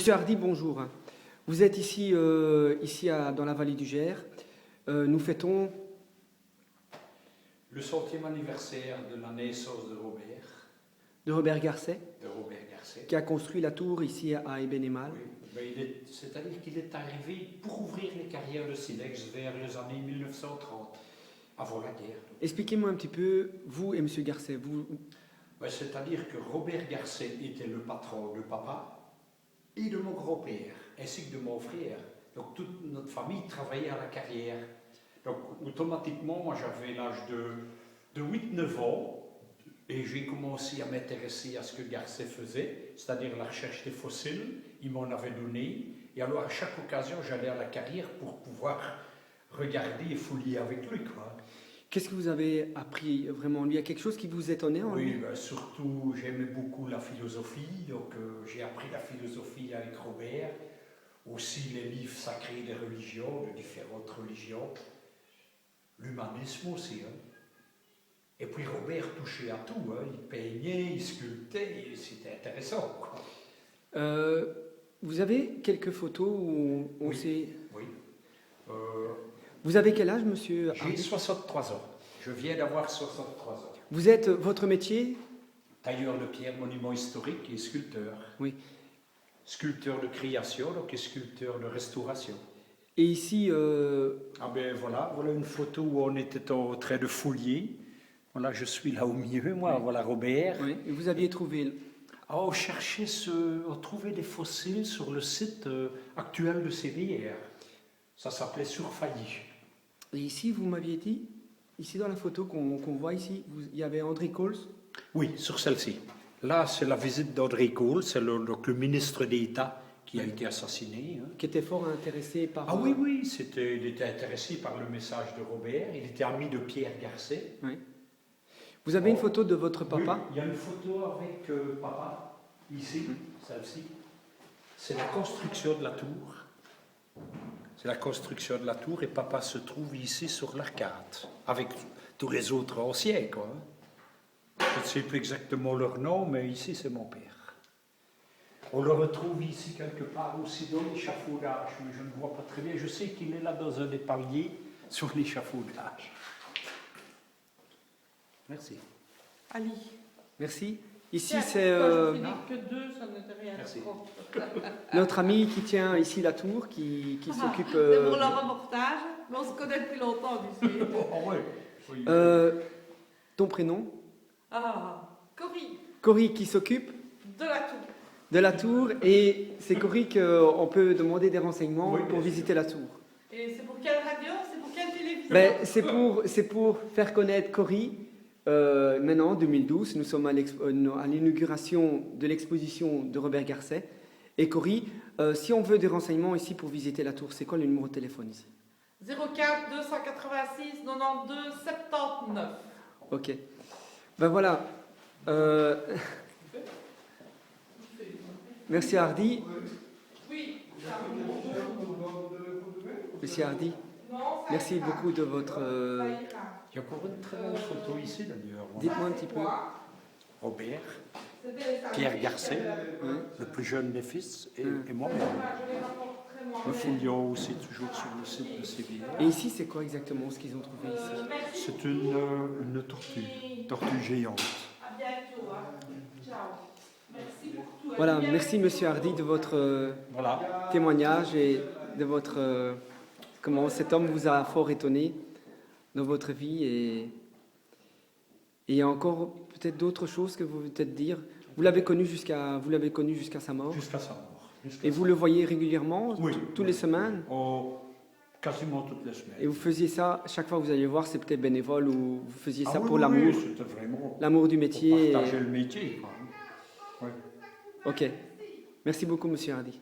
Monsieur Hardy, bonjour. Vous êtes ici, dans la vallée du Gers. Nous fêtons le 100e anniversaire de la naissance de Robert. De Robert Garcet. De Robert Garcet. Qui a construit la tour ici à Ébénémal. Oui, c'est-à-dire qu'il est arrivé pour ouvrir les carrières de silex vers les années 1930, avant la guerre. Expliquez-moi un petit peu, vous et Monsieur Garcet. C'est-à-dire que Robert Garcet était le patron de papa et de mon grand-père, ainsi que de mon frère. Donc toute notre famille travaillait à la carrière. Donc automatiquement, moi j'avais l'âge de 8-9 ans et j'ai commencé à m'intéresser à ce que Garcet faisait, c'est-à-dire la recherche des fossiles. Il m'en avait donné. Et alors à chaque occasion, j'allais à la carrière pour pouvoir regarder et fouiller avec lui, quoi. Qu'est-ce que vous avez appris vraiment? Il y a quelque chose qui vous étonnait en lui? Oui, surtout j'aimais beaucoup la philosophie, donc j'ai appris la philosophie avec Robert, aussi les livres sacrés des religions, de différentes religions, l'humanisme aussi. Hein. Et puis Robert touchait à tout, hein. Il peignait, il sculptait, c'était intéressant, quoi. Vous avez quelques photos où on oui, sait... Oui. Vous avez quel âge, monsieur? J'ai 63 ans. Je viens d'avoir 63 ans. Vous êtes, votre métier? Tailleur de pierre, monument historique et sculpteur. Oui. Sculpteur de création, donc et sculpteur de restauration. Et ici... voilà une photo où on était en train de fouiller. Voilà, je suis là au milieu, moi, oui. Voilà Robert. Oui. Et vous aviez trouvé... on trouvait des fossiles sur le site actuel de Sévillers. Ça s'appelait Surfailly. Et ici, vous m'aviez dit, ici dans la photo qu'on voit ici, il y avait André Coles? Oui, sur celle-ci. Là, c'est la visite d'André Coles, c'est le ministre d'État qui a été assassiné. Hein. Qui était fort intéressé par... Ah oui, il était intéressé par le message de Robert, il était ami de Pierre Garcet. Oui. Vous avez une photo de votre papa? Oui, il y a une photo avec papa, ici, celle-ci. C'est la construction de la tour. C'est la construction de la tour et papa se trouve ici sur l'arcade, avec tous les autres anciens, quoi. Je ne sais plus exactement leur nom, mais ici c'est mon père. On le retrouve ici quelque part aussi dans l'échafaudage, mais je ne vois pas très bien. Je sais qu'il est là dans un des paliers sur l'échafaudage. Merci. Ali. Merci. Ici, Tiens, c'est je finis que deux, ça n'était rien. Merci. notre ami qui tient ici la tour, qui s'occupe... C'est pour le reportage, mais on se connaît depuis longtemps, tu sais. Oui. Ton prénom? Cory. Cory qui s'occupe de la tour. De la tour, et c'est Cory qu'on peut demander des renseignements pour visiter la tour. Et c'est pour quelle radio? C'est pour quelle télévision? C'est pour faire connaître Cory. Maintenant, en 2012, nous sommes à l'inauguration de l'exposition de Robert Garcet. Et Cory, si on veut des renseignements ici pour visiter la tour, c'est quoi le numéro de téléphone ici? 04 286 92 79. Ok. Ben voilà. Merci Hardy. Oui. Monsieur Hardy, merci beaucoup de votre... Il y a encore une très belle photo ici d'ailleurs. Dites-moi un petit peu. Robert, Pierre Garcet, le plus jeune des fils, et moi-même. Le fouillons aussi toujours sur le site de Séville. Et ici, c'est quoi exactement ce qu'ils ont trouvé ici? C'est une tortue géante. À bientôt. Ciao. Merci pour tout. Voilà, merci Monsieur Hardy de votre témoignage et de votre... comment cet homme vous a fort étonné dans votre vie, et il y a encore peut-être d'autres choses que vous voulez peut-être dire. Vous l'avez connu jusqu'à sa mort. Jusqu'à sa mort. Et vous le voyez régulièrement, tous les semaines? Quasiment toutes les semaines. Et vous faisiez ça, chaque fois que vous alliez voir, c'est peut-être bénévole, ou vous faisiez ça pour oui, l'amour, c'était vraiment l'amour du métier. Pour partager le métier. Ok. Merci beaucoup, Monsieur Hardy.